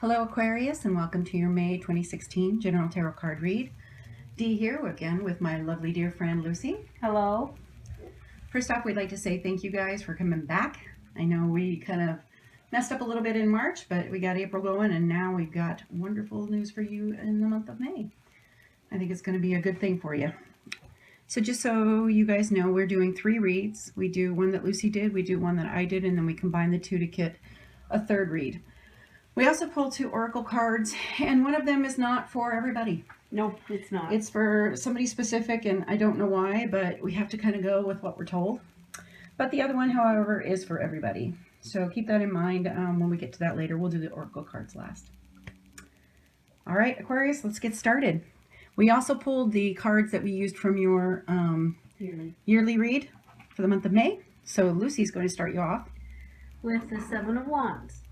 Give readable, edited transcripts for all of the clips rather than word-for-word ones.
Hello Aquarius, and welcome to your May 2016 General Tarot Card Read. Dee here again with my lovely dear friend Lucy. Hello. First off, we'd like to say thank you guys for coming back. I know we kind of messed up a little bit in March, but we got April going, and now we've got wonderful news for you in the month of May. I think it's going to be a good thing for you. So just so you guys know, we're doing 3 reads. We do one that Lucy did, we do one that I did, and then we combine the two to get a third read. We also pulled 2 oracle cards, and one of them is not for everybody. No, it's not. It's for somebody specific, and I don't know why, but we have to kind of go with what we're told. But the other one, however, is for everybody. So keep that in mind when we get to that later. We'll do the oracle cards last. All right, Aquarius, let's get started. We also pulled the cards that we used from your yearly read for the month of May. So Lucy's going to start you off with the Seven of Wands.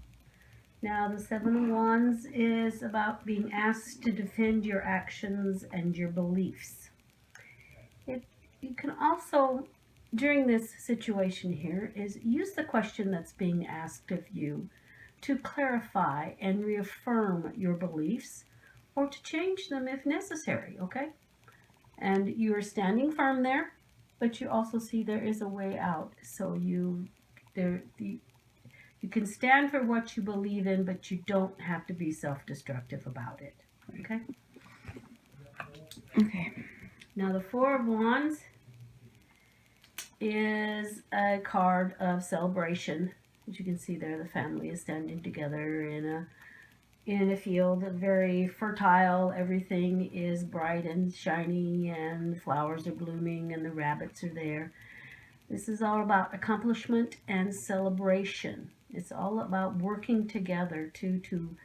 Now, the Seven of Wands is about being asked to defend your actions and your beliefs. You can also, during this situation here, is use the question that's being asked of you to clarify and reaffirm your beliefs or to change them if necessary, okay? And you are standing firm there, but you also see there is a way out. So you can stand for what you believe in, but you don't have to be self-destructive about it. Okay? Okay. Now, the Four of Wands is a card of celebration. As you can see there, the family is standing together in a field, very fertile. Everything is bright and shiny, and flowers are blooming, and the rabbits are there. This is all about accomplishment and celebration. It's all about working together to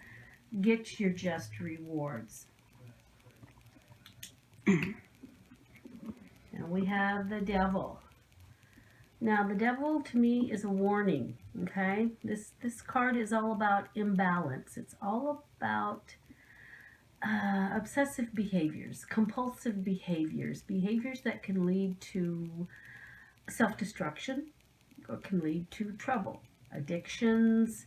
get your just rewards. And we have the Devil. Now, the Devil to me is a warning, okay? This card is all about imbalance. It's all about obsessive behaviors, compulsive behaviors, behaviors that can lead to self-destruction or can lead to trouble. Addictions,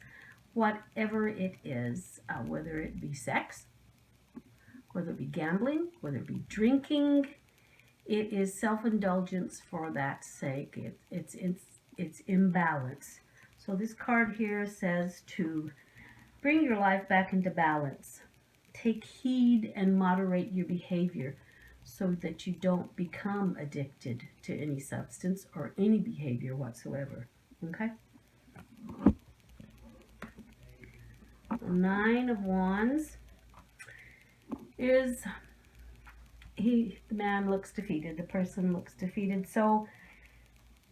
whatever it is, whether it be sex, whether it be gambling, whether it be drinking, it is self-indulgence for that sake. It's imbalance. So this card here says to bring your life back into balance. Take heed and moderate your behavior so that you don't become addicted to any substance or any behavior whatsoever. Okay? The Nine of Wands is the man looks defeated, the person looks defeated. So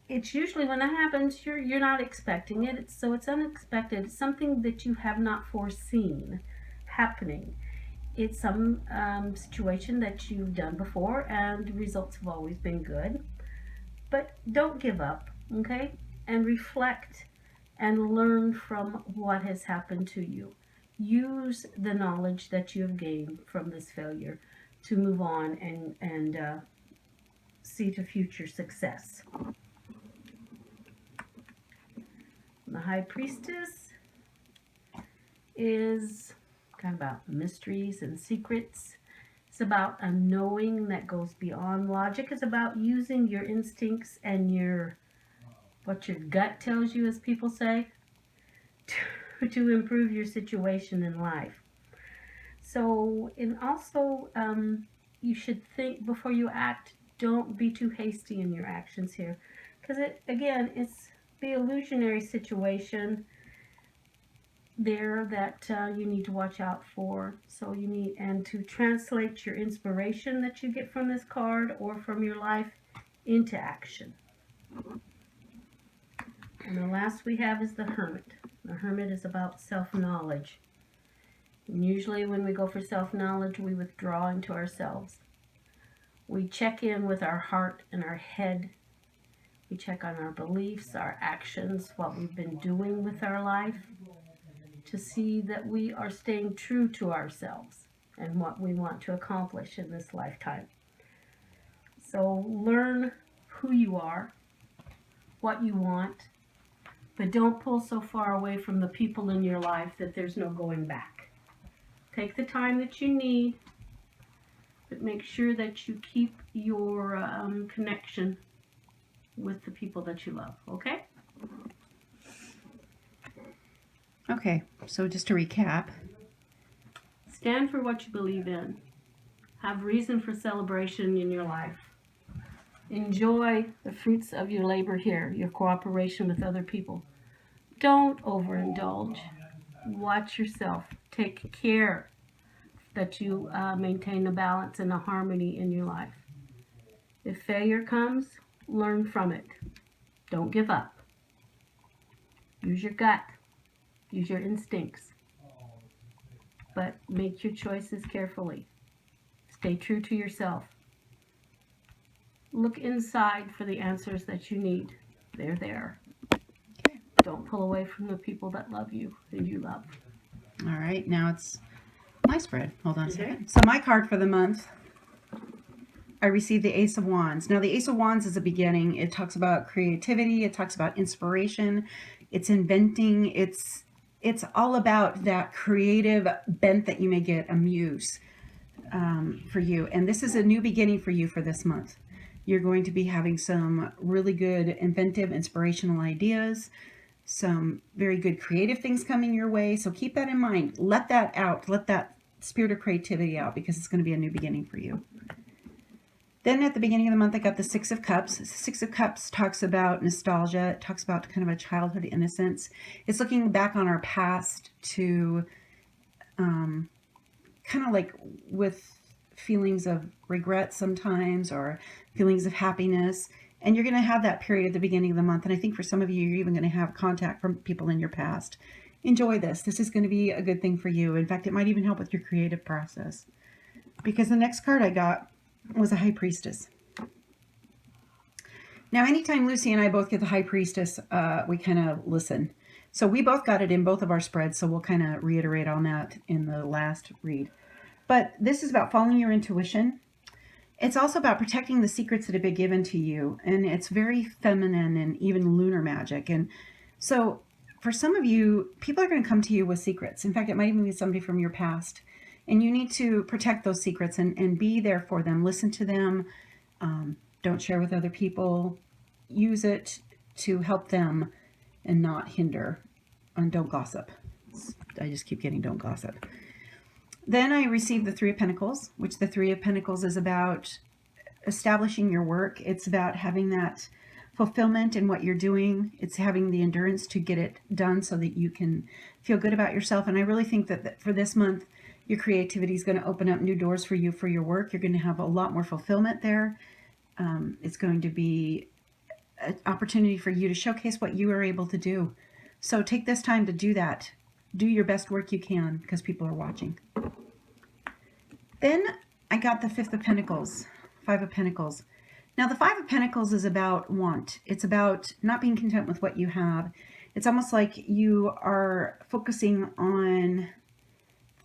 it's usually when that happens, you're not expecting it. It's unexpected. It's something that you have not foreseen happening. It's some situation that you've done before, and the results have always been good. But don't give up, okay? And reflect and learn from what has happened to you. Use the knowledge that you have gained from this failure to move on and see to future success. The High Priestess is kind of about mysteries and secrets. It's about a knowing that goes beyond logic. It's about using your instincts and what your gut tells you, as people say, to improve your situation in life. So, and also, you should think before you act. Don't be too hasty in your actions here, because it's the illusionary situation there that you need to watch out for. So you need, and to translate your inspiration that you get from this card or from your life into action. And the last we have is the Hermit. The Hermit is about self-knowledge. And usually when we go for self-knowledge, we withdraw into ourselves. We check in with our heart and our head. We check on our beliefs, our actions, what we've been doing with our life, to see that we are staying true to ourselves and what we want to accomplish in this lifetime. So learn who you are, what you want, but don't pull so far away from the people in your life that there's no going back. Take the time that you need, but make sure that you keep your connection with the people that you love, okay? Okay, so just to recap. Stand for what you believe in. Have reason for celebration in your life. Enjoy the fruits of your labor here, your cooperation with other people. Don't overindulge. Watch yourself. Take care that you maintain a balance and a harmony in your life. If failure comes, learn from it. Don't give up. Use your gut. Use your instincts. But make your choices carefully. Stay true to yourself. Look inside for the answers that you need. They're there. Okay. Don't pull away from the people that love you and you love. All right, now it's my spread. Hold on a Okay. second. So my card for the month, I received the Ace of Wands. Now the Ace of Wands is a beginning. It talks about creativity. It talks about inspiration. It's inventing. It's all about that creative bent that you may get, a muse for you. And this is a new beginning for you for this month. You're going to be having some really good inventive, inspirational ideas, some very good creative things coming your way. So keep that in mind. Let that out. Let that spirit of creativity out, because it's going to be a new beginning for you. Then at the beginning of the month, I got the Six of Cups. The Six of Cups talks about nostalgia. It talks about kind of a childhood innocence. It's looking back on our past to kind of like with feelings of regret sometimes, or feelings of happiness. And you're going to have that period at the beginning of the month. And I think for some of you, you're even going to have contact from people in your past. Enjoy this. This is going to be a good thing for you. In fact, it might even help with your creative process. Because the next card I got was a High Priestess. Now, anytime Lucy and I both get the High Priestess, we kind of listen. So we both got it in both of our spreads, so we'll kind of reiterate on that in the last read. But this is about following your intuition. It's also about protecting the secrets that have been given to you, and it's very feminine and even lunar magic. And so for some of you, people are going to come to you with secrets. In fact, it might even be somebody from your past. And you need to protect those secrets and be there for them. Listen to them. Don't share with other people. Use it to help them and not hinder. And don't gossip. I just keep getting don't gossip. Then I received the Three of Pentacles, which the Three of Pentacles is about establishing your work. It's about having that fulfillment in what you're doing. It's having the endurance to get it done so that you can feel good about yourself. And I really think that for this month, your creativity is going to open up new doors for you for your work. You're going to have a lot more fulfillment there. It's going to be an opportunity for you to showcase what you are able to do. So take this time to do that. Do your best work you can, because people are watching. Then I got the Fifth of Pentacles, Five of Pentacles. Now the Five of Pentacles is about want. It's about not being content with what you have. It's almost like you are focusing on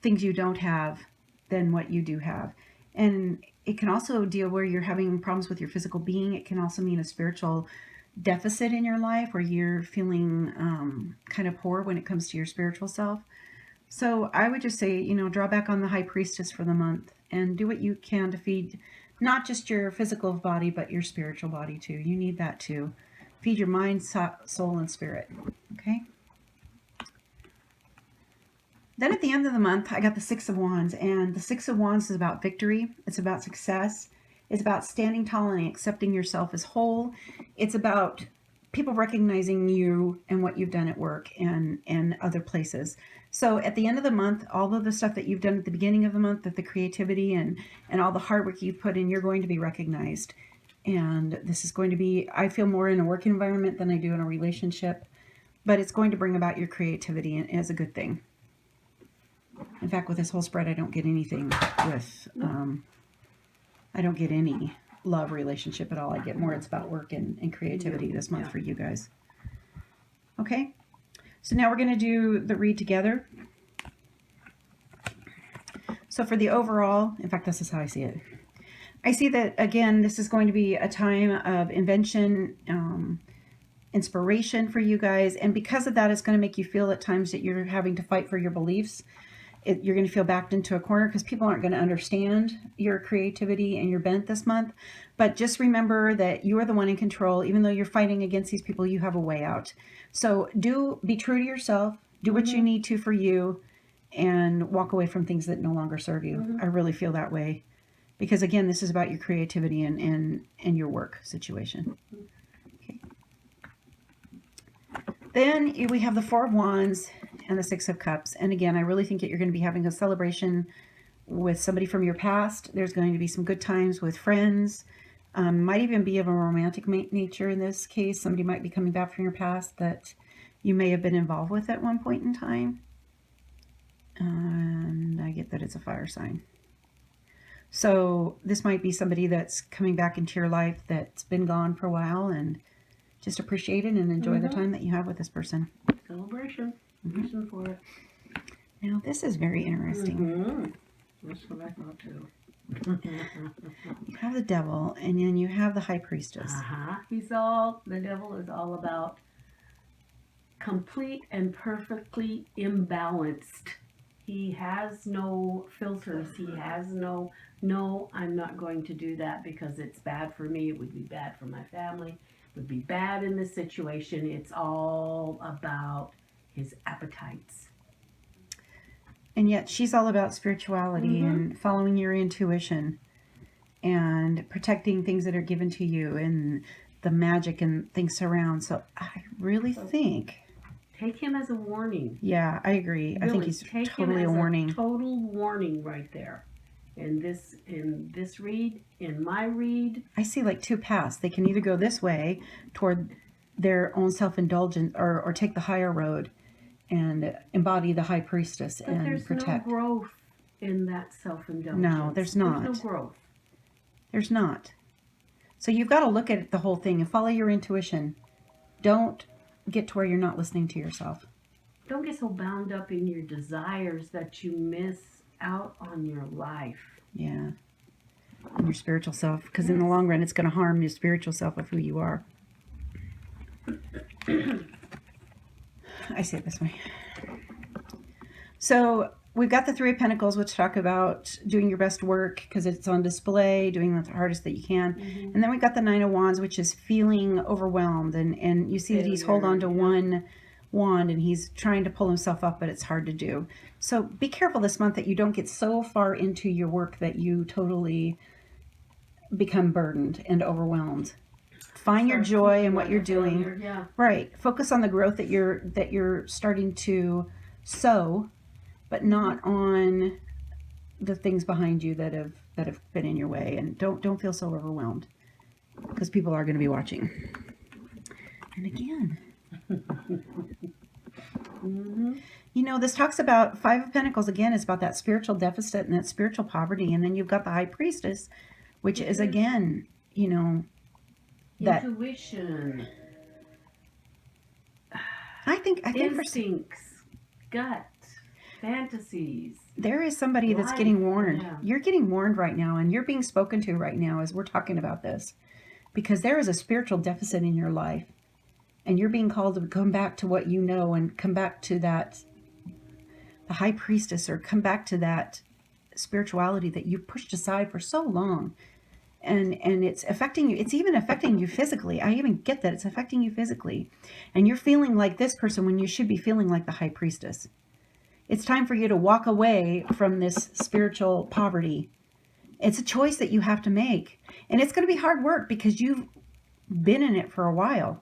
things you don't have than what you do have. And it can also deal where you're having problems with your physical being. It can also mean a spiritual deficit in your life, where you're feeling kind of poor when it comes to your spiritual self. So I would just say, draw back on the High Priestess for the month and do what you can to feed not just your physical body, but your spiritual body too. You need that too. Feed your mind, soul, and spirit. Okay? Then at the end of the month, I got the Six of Wands, and the Six of Wands is about victory. It's about success. It's about standing tall and accepting yourself as whole. It's about people recognizing you and what you've done at work and other places. So at the end of the month, all of the stuff that you've done at the beginning of the month, that the creativity and all the hard work you've put in, you're going to be recognized. And this is going to be, I feel, more in a work environment than I do in a relationship, but it's going to bring about your creativity as a good thing. In fact, with this whole spread, I don't get anything with, I don't get any love relationship at all. I get more, it's about work and creativity this month for you guys. Okay, so now we're going to do the read together. So for the overall, in fact, this is how I see it. I see that, again, this is going to be a time of invention, inspiration for you guys. And because of that, it's going to make you feel at times that you're having to fight for your beliefs. you're going to feel backed into a corner because people aren't going to understand your creativity and your bent this month. But just remember that you are the one in control. Even though you're fighting against these people, you have a way out. So be true to yourself. Do what you need to for you, and walk away from things that no longer serve you. I really feel that way. Because again, this is about your creativity and your work situation. Okay. Then we have the Four of Wands and the Six of Cups. And again, I really think that you're going to be having a celebration with somebody from your past. There's going to be some good times with friends. Might even be of a romantic nature in this case. Somebody might be coming back from your past that you may have been involved with at one point in time. And I get that it's a fire sign. So this might be somebody that's coming back into your life that's been gone for a while, and just appreciate it and enjoy the time that you have with this person. Celebration. Reason for it. Now this is very interesting. That's what I thought too. You have the Devil, and then you have the High Priestess. The Devil is all about complete and perfectly imbalanced. He has no filters. He has no, I'm not going to do that because it's bad for me. It would be bad for my family. It would be bad in this situation. It's all about his appetites. And yet she's all about spirituality and following your intuition and protecting things that are given to you and the magic and things surround. So I really think... Take him as a warning. Yeah, I agree. Really, I think he's totally a warning. Total warning right there. In this read, in my read, I see like two paths. They can either go this way toward their own self-indulgence, or take the higher road and embody the High Priestess and protect. There's no growth in that self-indulgence. No, there's not. There's no growth. There's not. So you've got to look at the whole thing and follow your intuition. Don't get to where you're not listening to yourself. Don't get so bound up in your desires that you miss out on your life. Yeah. And your spiritual self. Because in the long run, it's going to harm your spiritual self of who you are. I say it this way. So we've got the Three of Pentacles, which talk about doing your best work because it's on display, doing the hardest that you can. And then we've got the Nine of Wands, which is feeling overwhelmed. And you see that he's holding on to one wand and he's trying to pull himself up, but it's hard to do. So be careful this month that you don't get so far into your work that you totally become burdened and overwhelmed. Find your joy in what you're doing. Right. Focus on the growth that you're starting to sow, but not on the things behind you that have been in your way. And don't feel so overwhelmed, because people are going to be watching. And again, you know, this talks about Five of Pentacles. Again, it's about that spiritual deficit and that spiritual poverty. And then you've got the High Priestess, which is, again, you know, that intuition. I think instincts, gut, fantasies. There is somebody that's getting warned. Yeah. You're getting warned right now, and you're being spoken to right now as we're talking about this, because there is a spiritual deficit in your life, and you're being called to come back to what you know and come back to that, the High Priestess, or come back to that spirituality that you pushed aside for so long. And it's affecting you. It's even affecting you physically. I even get that it's affecting you physically. And you're feeling like this person when you should be feeling like the High Priestess. It's time for you to walk away from this spiritual poverty. It's a choice that you have to make. And it's going to be hard work because you've been in it for a while.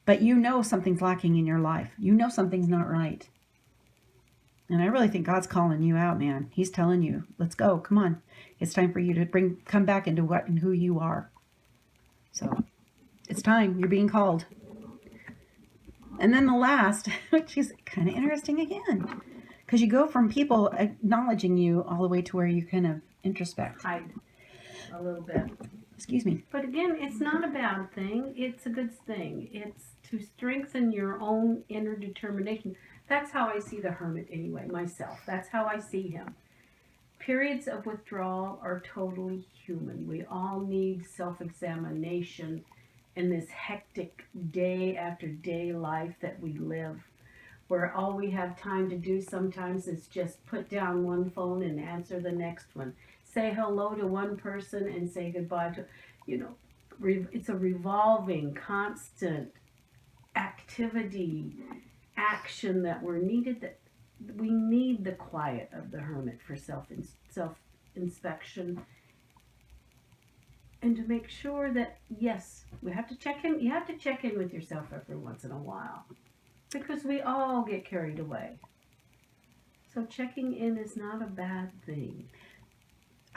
But you know something's lacking in your life. You know something's not right. And I really think God's calling you out, man. He's telling you, let's go. Come on. It's time for you to come back into what and who you are. So it's time. You're being called. And then the last, which is kind of interesting again, because you go from people acknowledging you all the way to where you kind of introspect. Hide a little bit. Excuse me. But again, it's not a bad thing. It's a good thing. It's to strengthen your own inner determination. That's how I see the Hermit anyway, myself. That's how I see him. Periods of withdrawal are totally human. We all need self-examination in this hectic day after day life that we live. where all we have time to do sometimes is just put down one phone and answer the next one. Say hello to one person and say goodbye to, you know, it's a revolving, constant activity, action that we're needed. That we need the quiet of the hermit for self inspection, and to make sure that yes, we have to check in. You have to check in with yourself every once in a while, because we all get carried away. So checking in is not a bad thing.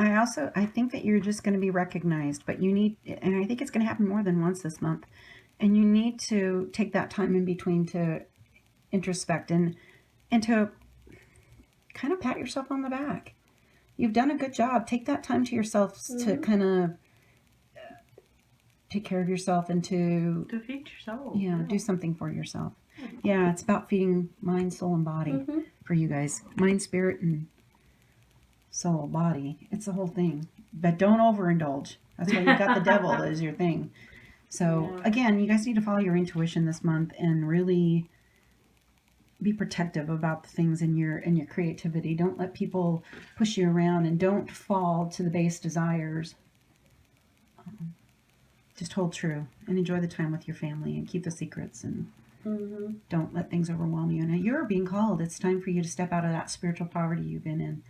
I think that you're just going to be recognized, but you need, and I think it's going to happen more than once this month, and you need to take that time in between to introspect and to kind of pat yourself on the back. You've done a good job. Take that time to yourself to kind of take care of yourself and to feed yourself. Yeah, do something for yourself. Yeah, it's about feeding mind, soul, and body for you guys. Mind, spirit, and soul, body. It's the whole thing. But don't overindulge. That's why you've got the devil as your thing. So again, you guys need to follow your intuition this month and really be protective about the things in your creativity. Don't let people push you around, and don't fall to the base desires. Just hold true and enjoy the time with your family and keep the secrets, and don't let things overwhelm you. And you're being called. It's time for you to step out of that spiritual poverty you've been in,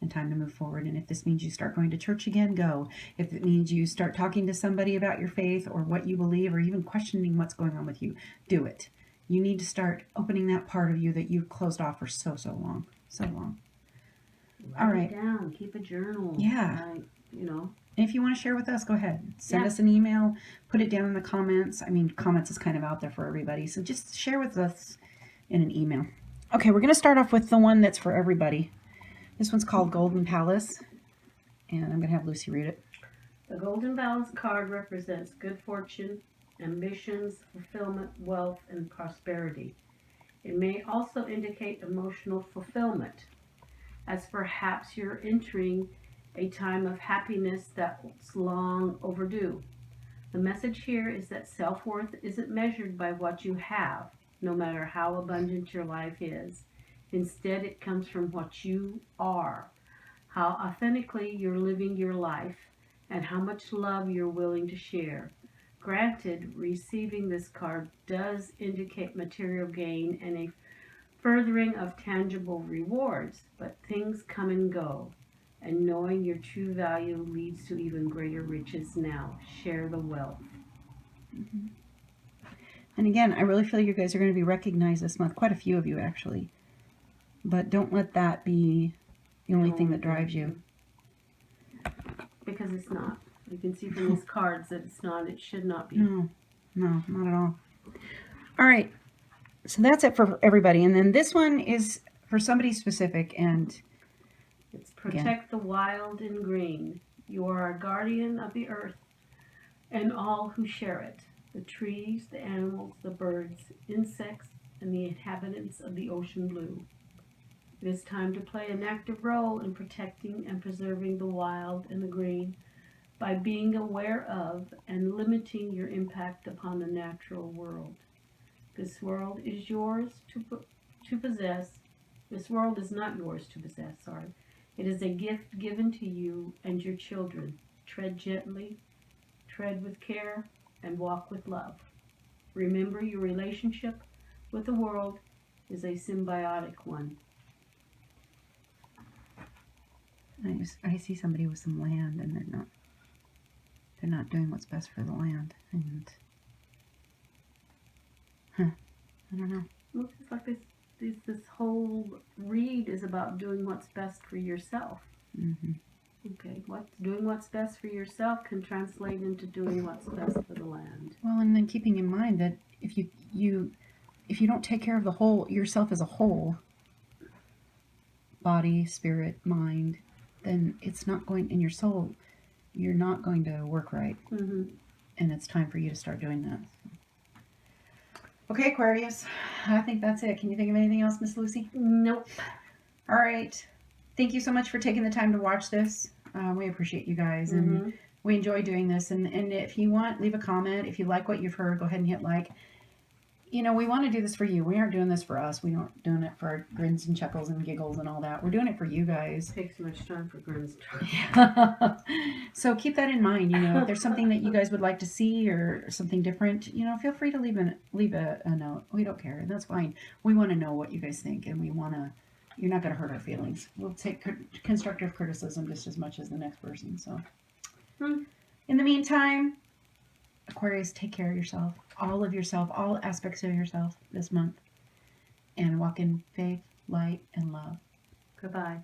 and time to move forward. And if this means you start going to church again, go. If it means you start talking to somebody about your faith or what you believe, or even questioning what's going on with you, do it. You need to start opening that part of you that you've closed off for so long. Write All right. it down. Keep a journal. Yeah. You know. And if you want to share with us, go ahead. Send us an email. Put it down in the comments. I mean, comments is kind of out there for everybody. So just share with us in an email. Okay, we're going to start off with the one that's for everybody. This one's called Golden Palace. And I'm going to have Lucy read it. The Golden Palace card represents good fortune, ambitions, fulfillment, wealth, and prosperity. It may also indicate emotional fulfillment, as perhaps you're entering a time of happiness that's long overdue. The message here is that self-worth isn't measured by what you have, no matter how abundant your life is. Instead, it comes from what you are, how authentically you're living your life, and how much love you're willing to share. Granted, receiving this card does indicate material gain and a furthering of tangible rewards, but things come and go, and knowing your true value leads to even greater riches now. Share the wealth. And again, I really feel you guys are going to be recognized this month. Quite a few of you, actually. But don't let that be the only thing that drives you. Because it's not. You can see from these cards that it's not. It should not be. No, not at all. All right. So that's it for everybody. And then this one is for somebody specific. And it's protect the wild and green. You are a guardian of the earth and all who share it. The trees, the animals, the birds, insects, and the inhabitants of the ocean blue. It is time to play an active role in protecting and preserving the wild and the green by being aware of and limiting your impact upon the natural world. This world is yours to possess. This world is not yours to possess, sorry. It is a gift given to you and your children. Tread gently, tread with care, and walk with love. Remember, your relationship with the world is a symbiotic one. I see somebody with some land, and they're not doing what's best for the land. And I don't know. Looks like this whole read is about doing what's best for yourself. Okay, doing what's best for yourself can translate into doing what's best for the land. Well, and then keeping in mind that if you don't take care of the whole yourself as a whole, body, spirit, mind, then it's not going in your soul. You're not going to work right, and it's time for you to start doing that. Okay, Aquarius, I think that's it. Can you think of anything else, Miss Lucy? Nope. All right. Thank you so much for taking the time to watch this. We appreciate you guys, and we enjoy doing this. And if you want, leave a comment. If you like what you've heard, go ahead and hit like. you know, we want to do this for you. We aren't doing this for us. We aren't doing it for our grins and chuckles and giggles and all that. We're doing it for you guys. Takes so much time for grins. And So keep that in mind. You know, if there's something that you guys would like to see or something different, you know, feel free to leave a note. We don't care. That's fine. We want to know what you guys think, and we want to. You're not going to hurt our feelings. We'll take constructive criticism just as much as the next person. So, in the meantime, Aquarius, take care of yourself, all aspects of yourself this month, and walk in faith, light, and love. Goodbye.